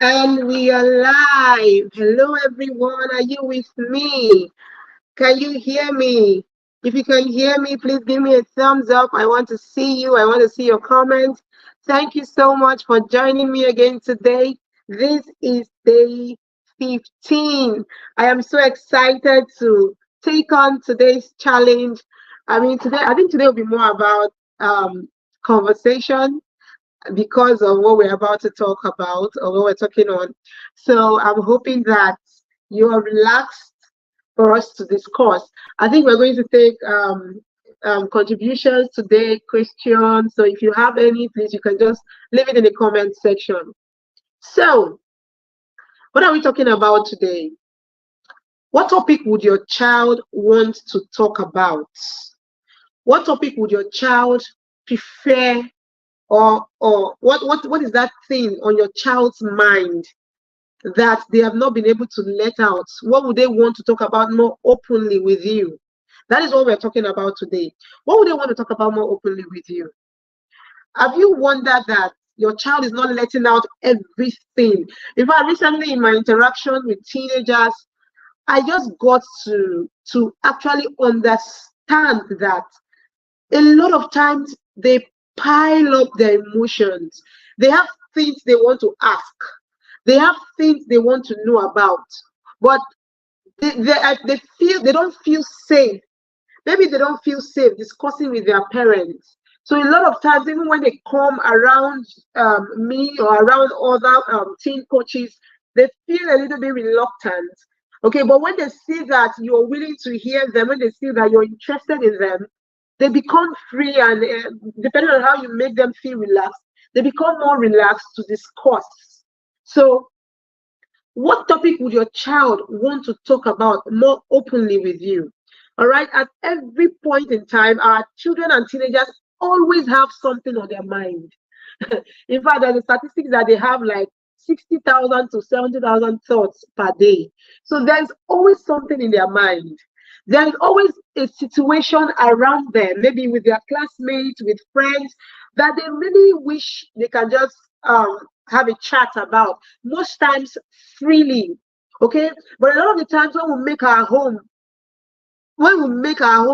And we are live. Hello, everyone. Are you with me? Can you hear me? If you can hear me, please give me a thumbs up. I want to see you. I want to see your comments. Thank you so much for joining me again today. This is day 15. I am so excited to take on today's challenge. I think today will be more about conversation because of what we're about to talk about or what we're talking on. So I'm hoping that you are relaxed for us to discuss. I think we're going to take contributions today, questions. So if you have any, please, you can just leave it in the comment section. So, what are we talking about today? What topic would your child want to talk about? What topic would your child prefer, or what is that thing on your child's mind that they have not been able to let out? What would they want to talk about more openly with you? That is what we're talking about today. What would they want to talk about more openly with you? Have you wondered that your child is not letting out everything? In fact, recently in my interaction with teenagers, I just got to actually understand that a lot of times they pile up their emotions. They have things they want to ask. They have things they want to know about, but they feel they don't feel safe. Maybe they don't feel safe discussing with their parents. So a lot of times, even when they come around me or around other teen coaches, they feel a little bit reluctant. Okay, but when they see that you're willing to hear them, when they see that you're interested in them, they become free, and depending on how you make them feel relaxed, they become more relaxed to discuss. So what topic would your child want to talk about more openly with you? All right. At every point in time, our children and teenagers always have something on their mind. In fact, there's a statistics that they have like 60,000 to 70,000 thoughts per day. So there's always something in their mind. There's always a situation around them, maybe with their classmates, with friends, that they really wish they can just have a chat about, most times freely. Okay, but a lot of the times when we make our home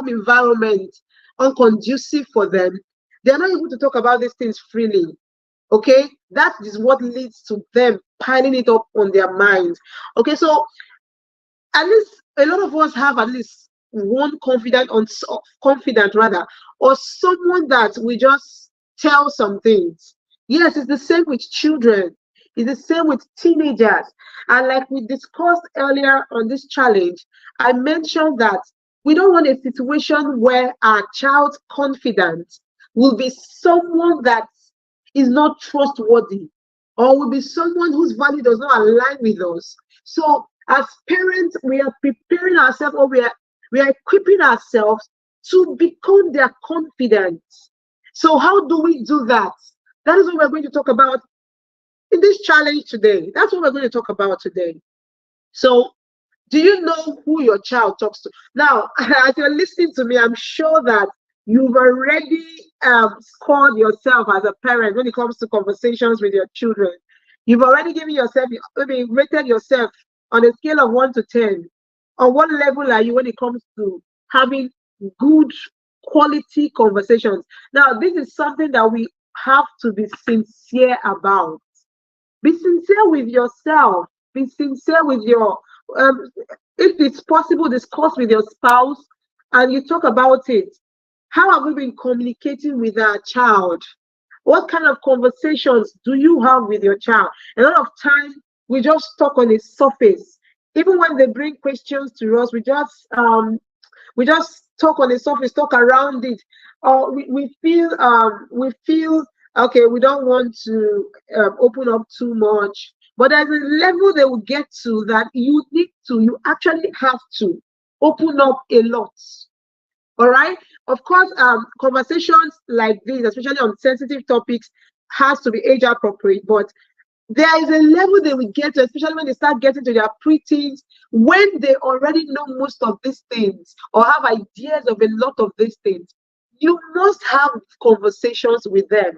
environment unconducive for them, they're not able to talk about these things freely. Okay, that is what leads to them piling it up on their minds. Okay, so at least a lot of us have at least one confidant rather, or someone that we just tell some things. Yes, it's the same with children. It's the same with teenagers. And like we discussed earlier on this challenge, I mentioned that we don't want a situation where our child's confidence will be someone that is not trustworthy, or will be someone whose value does not align with us. So as parents, we are preparing ourselves, or we are equipping ourselves to become their confidence. So how do we do that? That is what we're going to talk about in this challenge today. That's what we're going to talk about today. So do you know who your child talks to? Now, as you're listening to me, I'm sure that you've already scored yourself as a parent when it comes to conversations with your children. You've already given yourself, maybe rated yourself on a scale of 1 to 10. On what level are you when it comes to having good quality conversations? Now, this is something that we have to be sincere about. Be sincere with yourself. Be sincere with your, if it's possible, discuss with your spouse and you talk about it. How have we been communicating with our child? What kind of conversations do you have with your child? A lot of time we just talk on the surface. Even when they bring questions to us, we just talk on the surface, talk around it. Or we feel okay, we don't want to open up too much. But there's a level they will get to that you actually have to open up a lot. All right. Of course, conversations like this, especially on sensitive topics, has to be age appropriate. But there is a level they will get to, especially when they start getting to their preteens, when they already know most of these things or have ideas of a lot of these things. You must have conversations with them.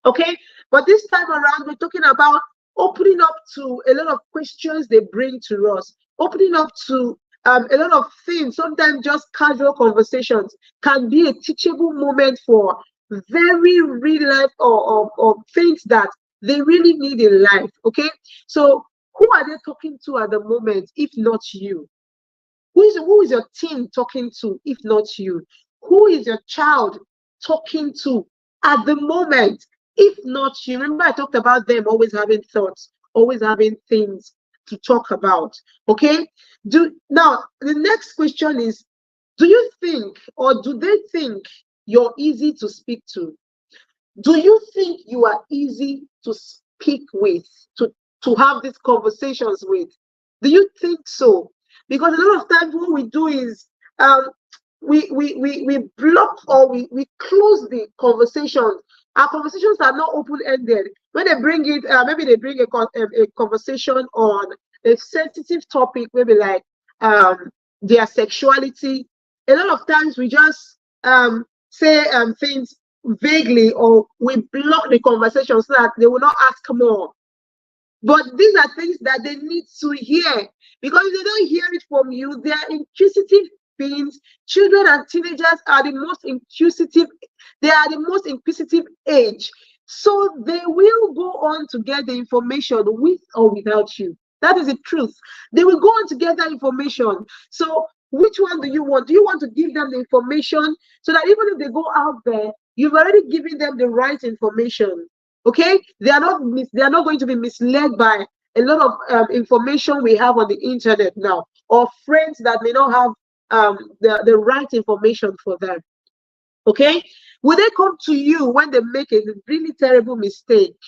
Okay. But this time around, we're talking about opening up to a lot of questions they bring to us, opening up to a lot of things. Sometimes just casual conversations can be a teachable moment for very real life or things that they really need in life. Okay, so who are they talking to at the moment if not you? Who is your teen talking to if not you? Who is your child talking to at the moment if not you? Remember, I talked about them always having thoughts, always having things to talk about. Okay. Now the next question is, do you think, or do they think you're easy to speak to? Do you think you are easy to speak with, to have these conversations with? Do you think so? Because a lot of times what we do is we block, or we close the conversations. Our conversations are not open-ended. When they bring it, maybe they bring a conversation on a sensitive topic, maybe like their sexuality. A lot of times we just say things vaguely, or we block the conversation so that they will not ask more. But these are things that they need to hear, because if they don't hear it from you, they are inquisitive beings. Children and teenagers are the most inquisitive. They are the most inquisitive age. So they will go on to get the information with or without you. That is the truth. They will go on to get that information. So which one do you want? Do you want to give them the information so that even if they go out there, you've already given them the right information? Okay, they are not going to be misled by a lot of information we have on the internet now, or friends that may not have the right information for them. Okay, will they come to you when they make a really terrible mistake?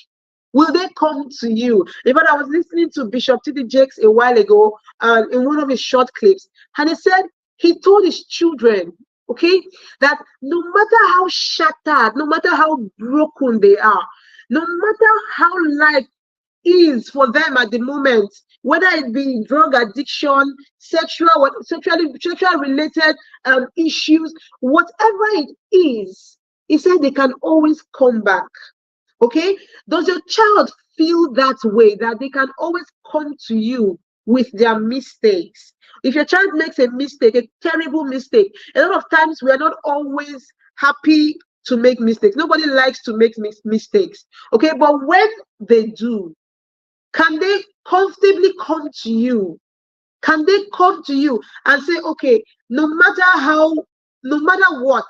Will they come to you? In fact, I was listening to Bishop T.D. Jakes a while ago in one of his short clips, and he said he told his children, okay, that no matter how shattered, no matter how broken they are, no matter how life is for them at the moment, whether it be drug addiction, sexual related issues, whatever it is, he said they can always come back. Okay, does your child feel that way, that they can always come to you with their mistakes? If your child makes a mistake, a terrible mistake, a lot of times we are not always happy to make mistakes. Nobody likes to make mistakes. Okay, but when they do, can they comfortably come to you? Can they come to you and say, okay, no matter what,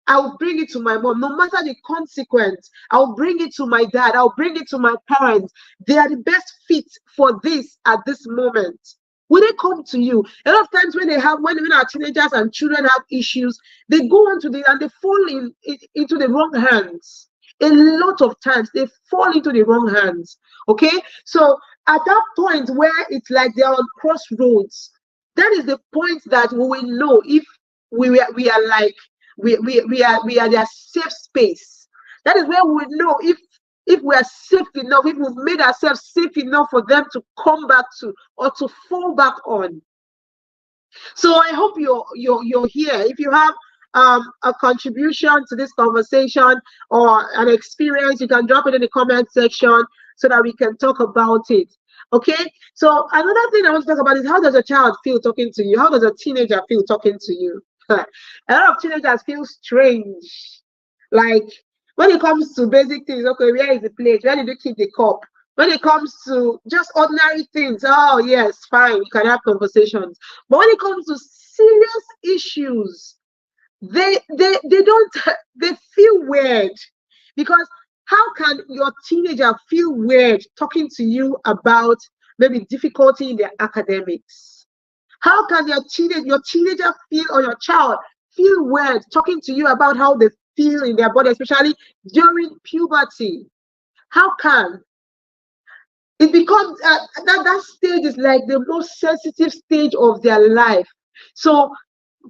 I'll bring it to my mom. No matter the consequence, I'll bring it to my dad. I'll bring it to my parents. They are the best fit for this at this moment. Will they come to you? A lot of times when our teenagers and children have issues, they go on to and they fall into the wrong hands. A lot of times they fall into the wrong hands. Okay, so at that point where it's like they're on crossroads, that is the point that we will know if we are like we are their safe space. That is where we will know if we are safe enough, if we've made ourselves safe enough for them to come back to or to fall back on. So I hope you're here. If you have a contribution to this conversation or an experience, you can drop it in the comment section so that we can talk about it. Okay, so another thing I want to talk about is, how does a child feel talking to you? How does a teenager feel talking to you? A lot of teenagers feel strange. Like when it comes to basic things, okay, where is the plate? Where did you keep the cup? When it comes to just ordinary things, oh yes, fine, you can have conversations. But when it comes to serious issues, they don't they feel weird. Because how can your teenager feel weird talking to you about maybe difficulty in their academics? How can your teenager feel, or your child feel weird talking to you about how they feel in their body, especially during puberty? How can it become that stage is like the most sensitive stage of their life? So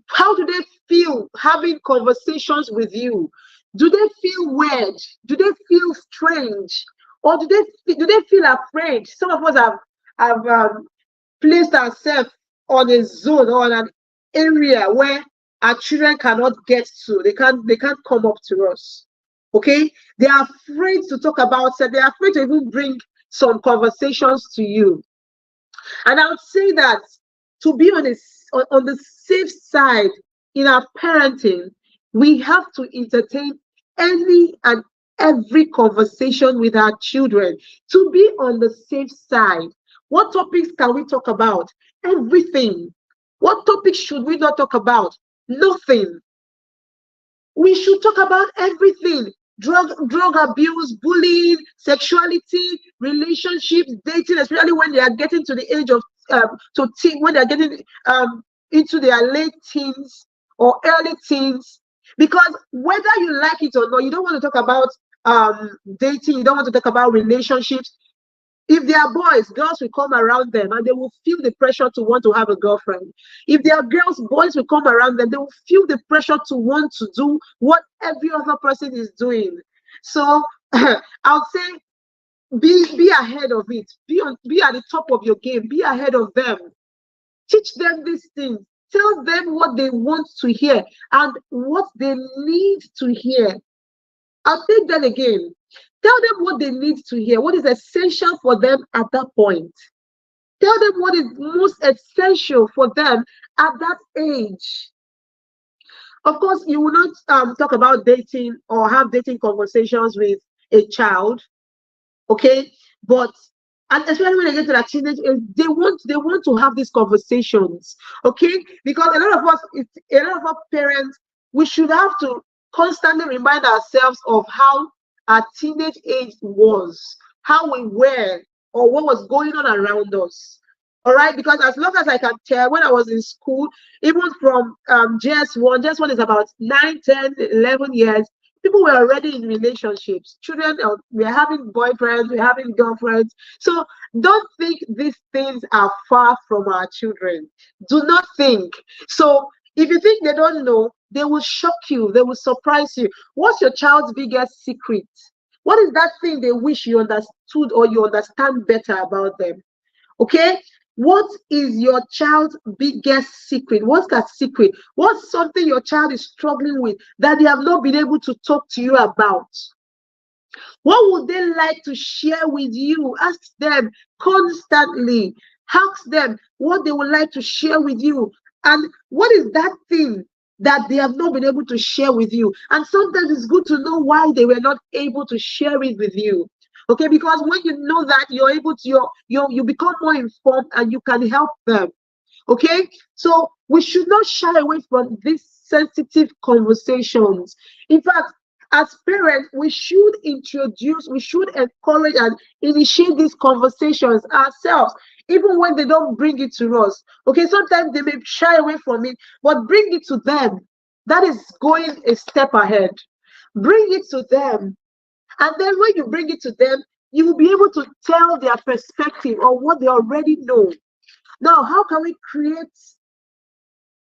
how do they feel having conversations with you? Do they feel weird? Do they feel strange? Or do they feel afraid? Some of us have placed ourselves on a zone or on an area where our children cannot get to. They can't come up to us. Okay, they are afraid to talk about it. They are afraid to even bring some conversations to you. And I would say that to be on the safe side in our parenting, we have to entertain any and every conversation with our children to be on the safe side. What topics can we talk about? Everything. What topics should we not talk about? Nothing. We should talk about everything. Drug abuse, bullying, sexuality, relationships, dating, especially when they are getting to the age of when they are getting into their late teens or early teens. Because whether you like it or not, you don't want to talk about dating, you don't want to talk about relationships. If they are boys, girls will come around them and they will feel the pressure to want to have a girlfriend. If they are girls, boys will come around them. They will feel the pressure to want to do what every other person is doing. So I'll say be ahead of it. Be at the top of your game. Be ahead of them. Teach them these things. Tell them what they want to hear and what they need to hear. I'll take that again. Tell them what they need to hear, what is essential for them at that point. Tell them what is most essential for them at that age. Of course, you will not talk about dating or have dating conversations with a child, okay? But and especially when they get to that teenage age, they want to have these conversations, okay? Because a lot of our parents, we should have to constantly remind ourselves of how our teenage age was, how we were, or what was going on around us. All right, because as long as I can tell, when I was in school, even from JS1 is about 9, 10, 11 years, people were already in relationships. Children, we're having boyfriends, we're having girlfriends. So don't think these things are far from our children. Do not think. So if you think they don't know, they will shock you, they will surprise you. What's your child's biggest secret? What is that thing they wish you understood or you understand better about them? Okay? What is your child's biggest secret? What's that secret? What's something your child is struggling with that they have not been able to talk to you about? What would they like to share with you? Ask them constantly. Ask them what they would like to share with you. And what is that thing that they have not been able to share with you? And sometimes it's good to know why they were not able to share it with you. Okay, because when you know that, you're able to you become more informed and you can help them. Okay, so we should not shy away from these sensitive conversations. In fact, as parents, we should encourage and initiate these conversations ourselves, even when they don't bring it to us. Okay, sometimes they may shy away from it, but bring it to them. That is going a step ahead. Bring it to them. And then when you bring it to them, you will be able to tell their perspective or what they already know. Now, how can we create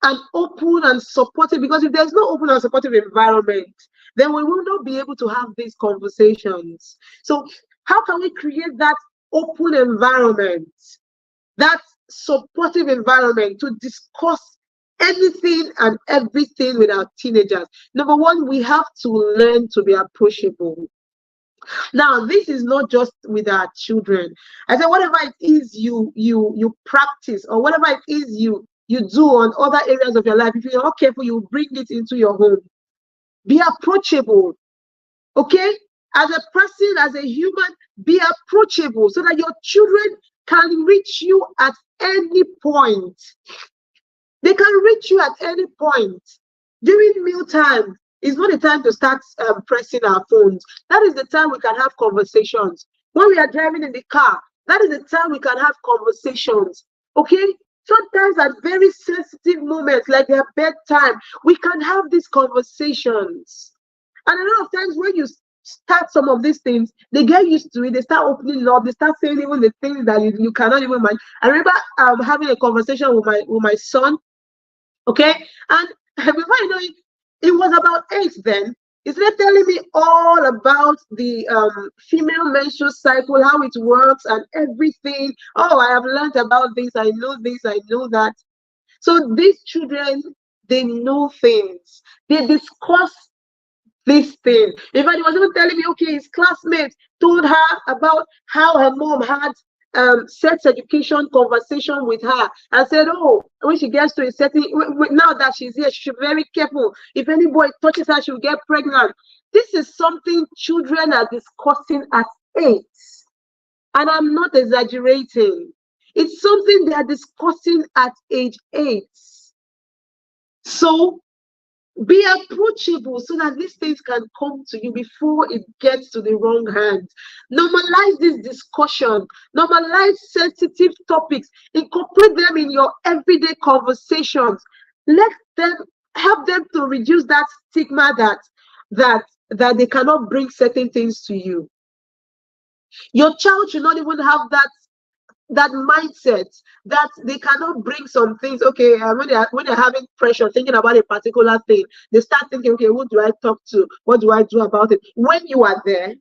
an open and supportive? Because if there's no open and supportive environment, then we will not be able to have these conversations. So how can we create that open environment, that supportive environment to discuss anything and everything with our teenagers? Number one, we have to learn to be approachable. Now, this is not just with our children. I said, whatever it is you practice or whatever it is you do on other areas of your life, if you're not careful, you bring it into your home. Be approachable. Okay? As a person, as a human, be approachable so that your children can reach you at any point. They can reach you at any point. During mealtime, it's not the time to start pressing our phones. That is the time we can have conversations. When we are driving in the car, that is the time we can have conversations. Okay? Sometimes at very sensitive moments, like their bedtime, we can have these conversations. And a lot of times when you start some of these things, they get used to it, they start opening up, they start saying even the things that you cannot even mind. I remember having a conversation with my son, okay? And before I know it, it was about 8 then. He started telling me all about the female menstrual cycle, how it works and everything. Oh, I have learned about this, I know that. So these children, they know things. They discuss this thing. In fact, he was even telling me, okay, his classmates told her about how her mom had sex education conversation with her and said, oh, when she gets to a certain, now that she's here, she should be very careful. If any boy touches her, she will get pregnant. This is something children are discussing at 8. And I'm not exaggerating. It's something they are discussing at age 8. So be approachable so that these things can come to you before it gets to the wrong hands. Normalize this discussion. Normalize sensitive topics. Incorporate them in your everyday conversations. Let them help them to reduce that stigma that they cannot bring certain things to you. Your child should not even have that mindset that they cannot bring some things. Okay, when they're having pressure thinking about a particular thing, they start thinking, okay, who do I talk to? What do I do about it? When you are there,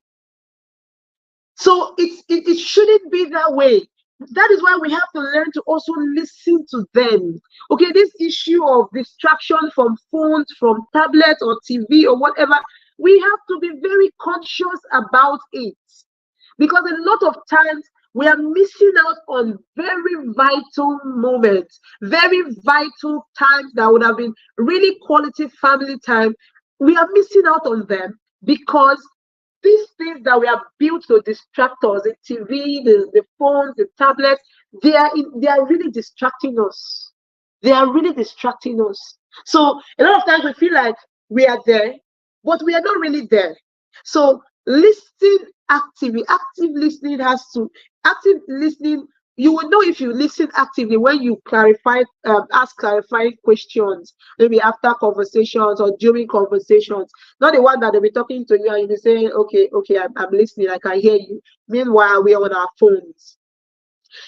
so it shouldn't be that way. That is why we have to learn to also listen to them. Okay, this issue of distraction from phones, from tablets or TV or whatever, we have to be very conscious about it, because a lot of times we are missing out on very vital moments, very vital times that would have been really quality family time. We are missing out on them because these things that we are built to distract us, the TV, the phones, the tablets, they are really distracting us. They are really distracting us. So a lot of times we feel like we are there, but we are not really there. So listen actively. Active listening you will know if you listen actively when you ask clarifying questions, maybe after conversations or during conversations, not the one that they'll be talking to you and you'll be saying, okay, I'm listening, I can hear you. Meanwhile, we're on our phones.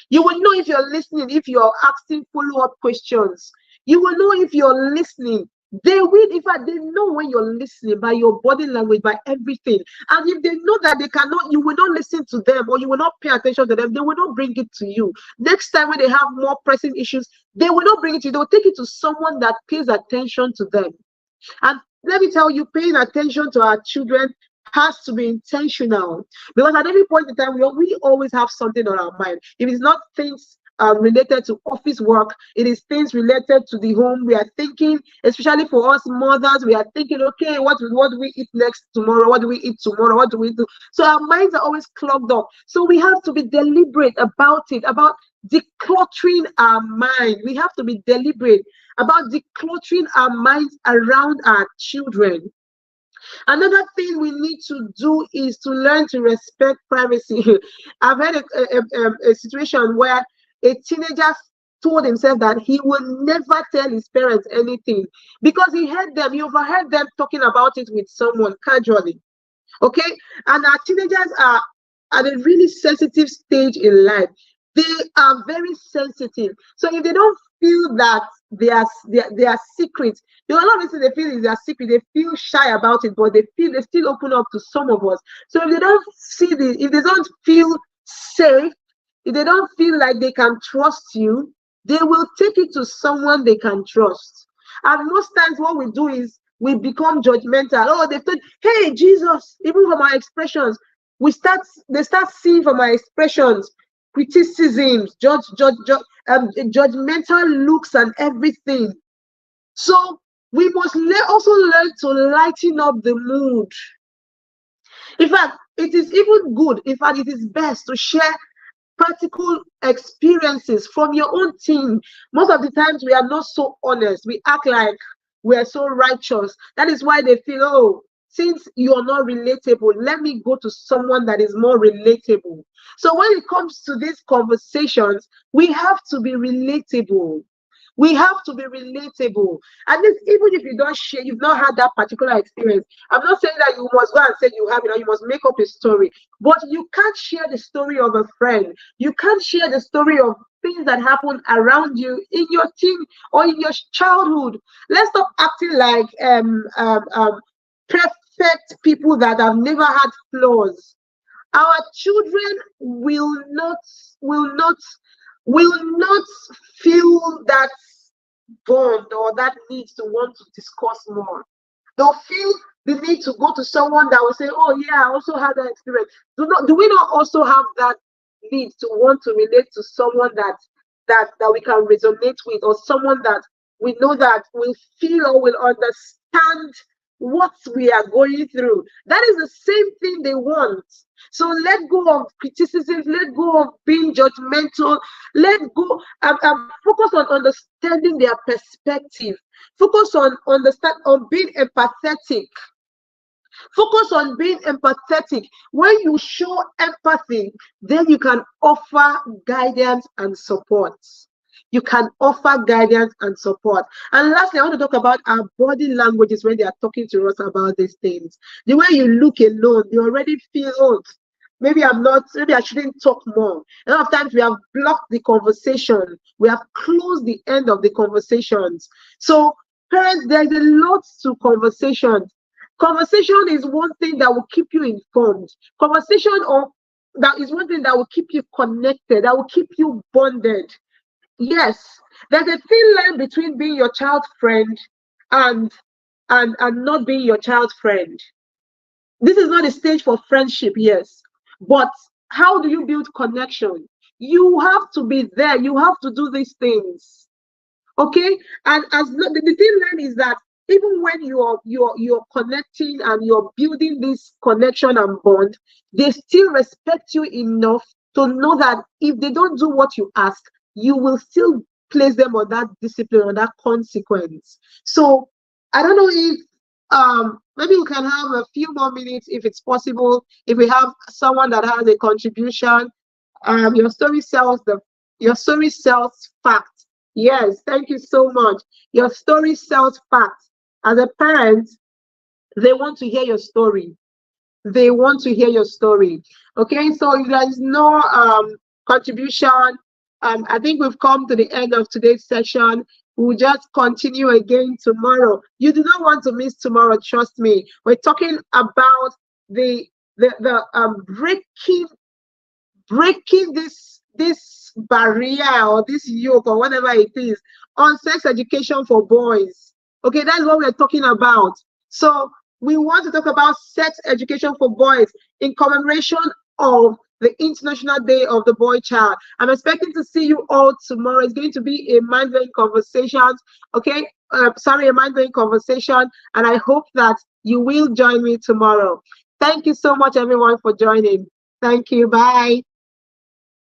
You will know if you're listening, if you're asking follow-up questions. You will know if you're listening. They will, in fact, they know when you're listening by your body language, by everything. And if they know that you will not listen to them or you will not pay attention to them, they will not bring it to you. Next time when they have more pressing issues, they will not bring it to you. They will take it to someone that pays attention to them. And let me tell you, paying attention to our children has to be intentional, because at every point in time, we always have something on our mind. If it's not things related to office work, it is things related to the home. We are thinking, especially for us mothers, we are thinking, okay, what do we eat next tomorrow? What do we eat tomorrow? What do we do? So our minds are always clogged up. So we have to be deliberate about it, about decluttering our mind. We have to be deliberate about decluttering our minds around our children. Another thing we need to do is to learn to respect privacy. I've had a situation where a teenager told himself that he will never tell his parents anything because he overheard them talking about it with someone casually. Okay, and our teenagers are at a really sensitive stage in life. They are very sensitive. So if they don't feel that they are secret, a lot of things they feel is their secret. They feel shy about it, but they still open up to some of us. So if they don't feel safe, if they don't feel like they can trust you, they will take it to someone they can trust. And most times what we do is we become judgmental. Oh, they thought, hey, Jesus, even from our expressions, they start seeing from our expressions criticisms, judgmental looks and everything. So we must also learn to lighten up the mood. In fact, it is even good, in fact, it is best to share practical experiences from your own team. Most of the times we are not so honest. We act like we are so righteous. That is why they feel, oh, since you are not relatable, let me go to someone that is more relatable. So when it comes to these conversations, we have to be relatable. We have to be relatable. And this, even if you don't share, you've not had that particular experience. I'm not saying that you must go and say you have it or you must make up a story. But you can't share the story of a friend. You can't share the story of things that happen around you in your teen or in your childhood. Let's stop acting like perfect people that have never had flaws. Our children will not feel that bond or that need to want to discuss more. the need to go to someone that will say, oh yeah, I also had that experience. Do we not also have that need to want to relate to someone that we can resonate with, or someone that we know that will feel or will understand what we are going through? That is the same thing they want. So let go of criticism, let go of being judgmental, let go and focus on understanding their perspective. Focus on being empathetic. Focus on being empathetic. When you show empathy, then you can offer guidance and support. You can offer guidance and support. And lastly, I want to talk about our body languages when they are talking to us about these things. The way you look alone, you already feel, oh, maybe I shouldn't talk more. A lot of times we have blocked the conversation. We have closed the end of the conversations. So, parents, there's a lot to conversations. Conversation is one thing that will keep you informed. That is one thing that will keep you connected, that will keep you bonded. Yes, there's a thin line between being your child's friend and not being your child's friend. This is not a stage for friendship, yes, but how do you build connection? You have to be there. You have to do these things, okay? And the thin line is that even when you're connecting and you're building this connection and bond, they still respect you enough to know that if they don't do what you ask, you will still place them on that discipline, on that consequence. So I don't know if maybe we can have a few more minutes if it's possible. If we have someone that has a contribution, your story sells facts. Yes, thank you so much. Your story sells facts. As a parent, they want to hear your story. They want to hear your story. Okay, so if there is no contribution, I think we've come to the end of today's session. We'll just continue again tomorrow. You do not want to miss tomorrow, trust me. We're talking about the breaking this barrier or this yoke or whatever it is on sex education for boys. Okay, that's what we're talking about. So we want to talk about sex education for boys in commemoration of the International Day of the Boy Child. I'm expecting to see you all tomorrow. It's going to be a mind-blowing conversation. Okay, a mind-blowing conversation, and I hope that you will join me tomorrow. Thank you so much, everyone, for joining. Thank you. Bye.